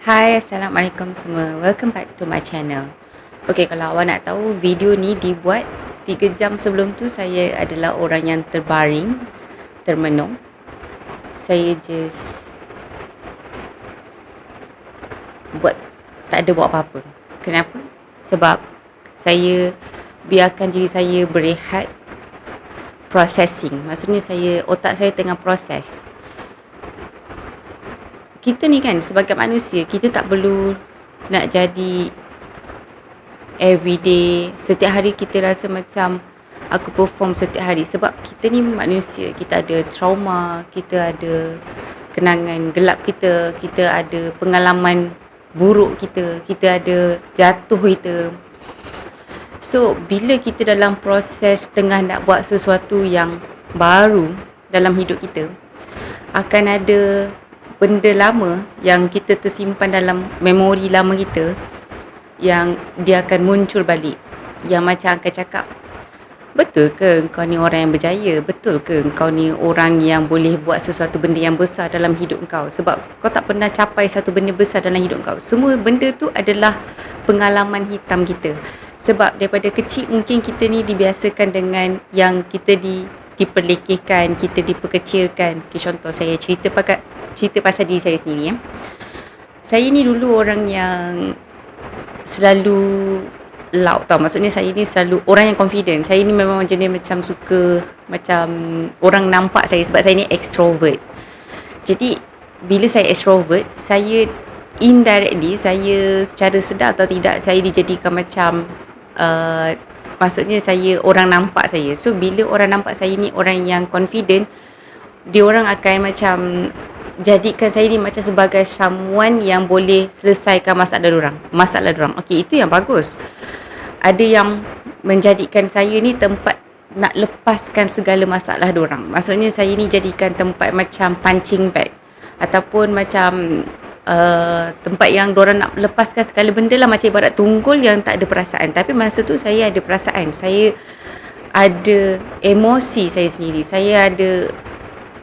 Hai, Assalamualaikum semua. Welcome back to my channel. Okay, kalau awak nak tahu, video ni dibuat 3 jam sebelum tu saya adalah orang yang terbaring, termenung. Saya just tak ada buat apa-apa. Kenapa? Sebab saya biarkan diri saya berehat, processing. Maksudnya otak saya tengah proses. Kita ni kan sebagai manusia, kita tak perlu nak jadi everyday, setiap hari kita rasa macam aku perform setiap hari. Sebab kita ni manusia, kita ada trauma, kita ada kenangan gelap kita ada pengalaman buruk kita ada jatuh kita. So bila kita dalam proses tengah nak buat sesuatu yang baru dalam hidup kita, akan ada benda lama yang kita tersimpan dalam memori lama kita yang dia akan muncul balik. Yang macam akan cakap, betul ke kau ni orang yang berjaya? Betul ke kau ni orang yang boleh buat sesuatu benda yang besar dalam hidup kau? Sebab kau tak pernah capai satu benda besar dalam hidup kau. Semua benda tu adalah pengalaman hitam kita. Sebab daripada kecil mungkin kita ni dibiasakan dengan yang kita diperlekehkan, kita diperkecilkan. Okay, contoh saya cerita pasal diri saya sendiri. Saya ni dulu orang yang selalu loud tau. Maksudnya saya ni selalu orang yang confident. Saya ni memang jenis macam suka macam orang nampak saya, sebab saya ni extrovert. Jadi bila saya extrovert, saya indirectly, saya secara sedar atau tidak, saya dijadikan macam maksudnya orang nampak saya. So bila orang nampak saya ni orang yang confident, dia orang akan macam jadikan saya ni macam sebagai someone yang boleh selesaikan masalah dorang. Okey, itu yang bagus. Ada yang menjadikan saya ni tempat nak lepaskan segala masalah dorang. Maksudnya saya ni jadikan tempat macam punching bag, ataupun macam tempat yang dorang nak lepaskan segala benda lah, macam ibarat tunggul yang tak ada perasaan. Tapi masa tu saya ada perasaan, saya ada emosi saya sendiri, saya ada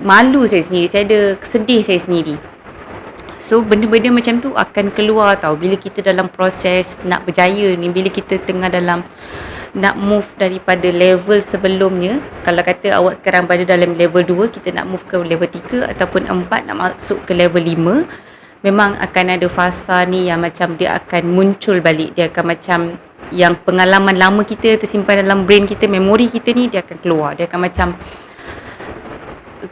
malu saya sendiri, saya ada sedih saya sendiri. So benda-benda macam tu akan keluar tau bila kita dalam proses nak berjaya ni. Bila kita tengah dalam nak move daripada level sebelumnya, kalau kata awak sekarang berada dalam level 2, kita nak move ke level 3 ataupun 4, nak masuk ke level 5, memang akan ada fasa ni yang macam dia akan muncul balik. Dia akan macam yang pengalaman lama kita tersimpan dalam brain kita, memori kita ni, dia akan keluar. Dia akan macam,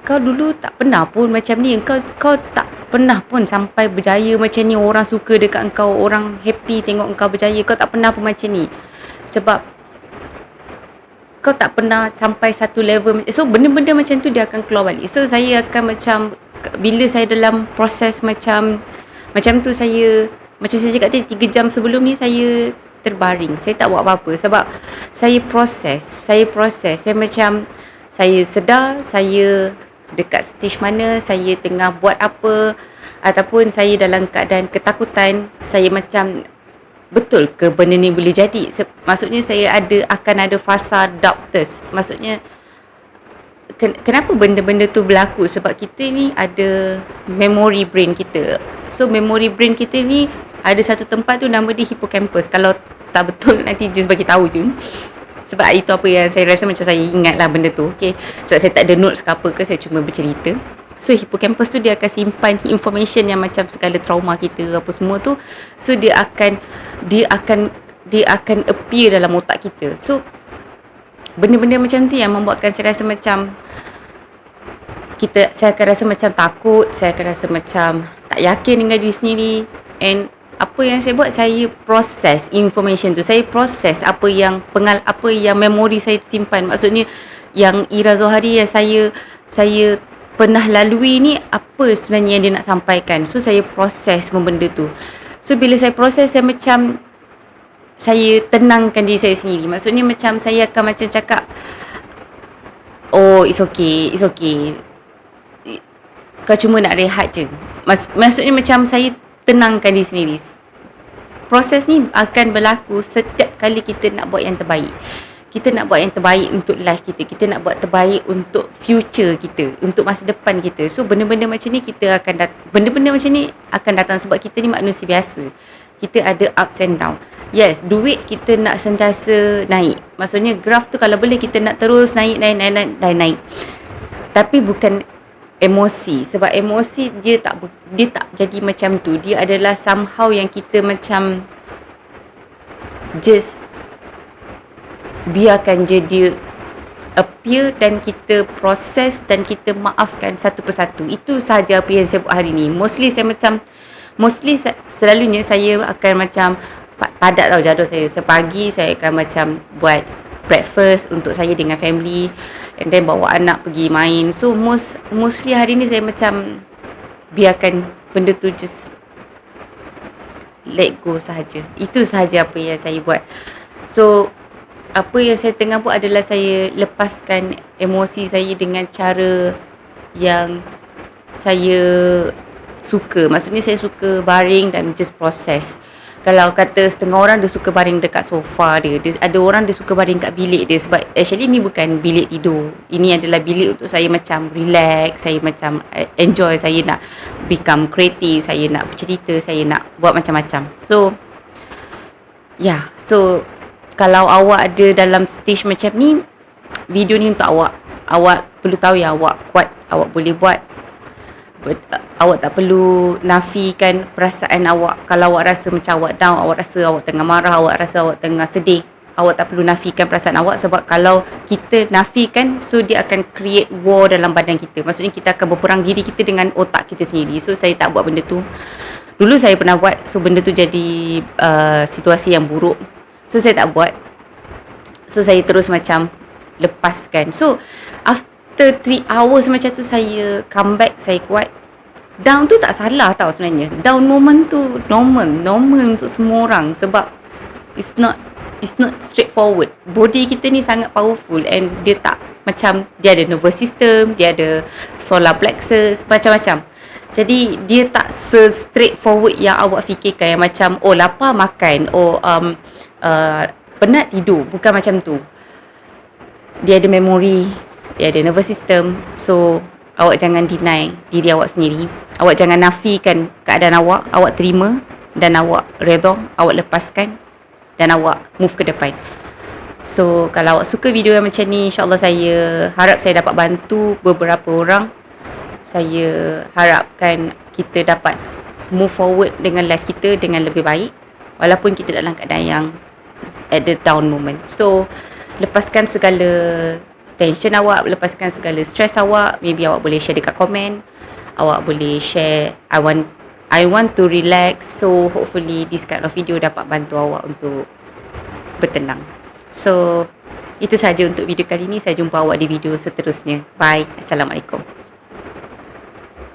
kau dulu tak pernah pun macam ni, kau tak pernah pun sampai berjaya macam ni, orang suka dekat kau, orang happy tengok kau berjaya, kau tak pernah pun macam ni, sebab kau tak pernah sampai satu level. So benda-benda macam tu dia akan keluar balik. So saya akan macam, bila saya dalam proses macam tu, saya macam saya cakap tadi, 3 jam sebelum ni saya terbaring, saya tak buat apa-apa. Sebab saya proses, saya macam, saya sedar saya dekat stage mana, saya tengah buat apa, ataupun saya dalam keadaan ketakutan. Saya macam, betul ke benda ni boleh jadi? Maksudnya saya akan ada fasa doubters. Maksudnya kenapa benda-benda tu berlaku? Sebab kita ni ada memory brain kita. So memory brain kita ni ada satu tempat tu, nama dia hippocampus. Kalau tak betul nanti just bagi tahu je. Sebab itu apa yang saya rasa macam saya ingat lah benda tu. Okay, sebab saya tak ada notes ke apa ke, saya cuma bercerita. So hippocampus tu dia akan simpan information yang macam segala trauma kita apa semua tu. So dia akan appear dalam otak kita. So benda-benda macam tu yang membuatkan saya rasa macam saya akan rasa macam takut, saya akan rasa macam tak yakin dengan diri sendiri. And apa yang saya buat, saya proses information tu, saya proses apa yang memori saya simpan. Maksudnya yang Ira Zohari yang saya pernah lalui ni, apa sebenarnya yang dia nak sampaikan. So saya proses benda tu. So bila saya proses, saya macam, saya tenangkan diri saya sendiri. Maksudnya macam saya akan macam cakap, oh it's okay, kau cuma nak rehat je. Maksudnya macam saya tenangkan diri sendiri. Proses ni akan berlaku setiap kali kita nak buat yang terbaik. kita nak buat yang terbaik untuk life kita. Kita nak buat terbaik untuk future kita, untuk masa depan kita. So benda-benda macam ni kita akan benda-benda macam ni akan datang sebab kita ni manusia biasa. Kita ada ups and down. Yes, duit kita nak sentiasa naik. Maksudnya graf tu kalau boleh kita nak terus naik. Tapi bukan emosi. Sebab emosi dia tak jadi macam tu. Dia adalah somehow yang kita macam just biarkan je dia appear dan kita proses dan kita maafkan satu persatu. Itu sahaja apa yang saya buat hari ni. Selalunya saya akan macam padat tau jadual saya. Sepagi saya akan macam buat breakfast untuk saya dengan family, and then bawa anak pergi main. So mostly hari ni saya macam biarkan benda tu just let go sahaja. Itu sahaja apa yang saya buat. So apa yang saya tengah buat adalah saya lepaskan emosi saya dengan cara yang saya suka. Maksudnya saya suka baring dan just proses. Kalau kata setengah orang dia suka baring dekat sofa dia. Ada orang dia suka baring kat bilik dia. Sebab actually ni bukan bilik tidur. Ini adalah bilik untuk saya macam relax. Saya macam enjoy. Saya nak become creative. Saya nak bercerita. Saya nak buat macam-macam. So kalau awak ada dalam stage macam ni, video ni untuk awak. Awak perlu tahu yang awak kuat. Awak boleh buat. Awak tak perlu nafikan perasaan awak. Kalau awak rasa macam awak down, awak rasa awak tengah marah, awak rasa awak tengah sedih, awak tak perlu nafikan perasaan awak. Sebab kalau kita nafikan, so dia akan create war dalam badan kita. Maksudnya kita akan berperang diri kita dengan otak kita sendiri. So saya tak buat benda tu. Dulu saya pernah buat. So benda tu jadi situasi yang buruk. So saya tak buat. So saya terus macam lepaskan. So after 3 hours macam tu saya come back, saya kuat. Down tu tak salah tau sebenarnya. Down moment tu normal untuk semua orang. Sebab it's not straightforward. Body kita ni sangat powerful, and dia tak macam, dia ada nervous system, dia ada solar plexus, macam-macam. Jadi dia tak straightforward yang awak fikirkan, yang macam lapar makan, penat tidur. Bukan macam tu. Dia ada memory, dia ada nervous system. So awak jangan deny diri awak sendiri. Awak jangan nafikan keadaan awak. Awak terima dan awak redha, awak lepaskan dan awak move ke depan. So kalau awak suka video yang macam ni, insyaAllah saya harap saya dapat bantu beberapa orang. Saya harapkan kita dapat move forward dengan life kita dengan lebih baik, walaupun kita dalam keadaan yang at the down moment. So lepaskan segala tension awak, lepaskan segala stress awak. Maybe awak boleh share dekat komen. Awak boleh share, I want to relax. So hopefully this kind of video dapat bantu awak untuk bertenang. So itu sahaja untuk video kali ni. Saya jumpa awak di video seterusnya. Bye. Assalamualaikum.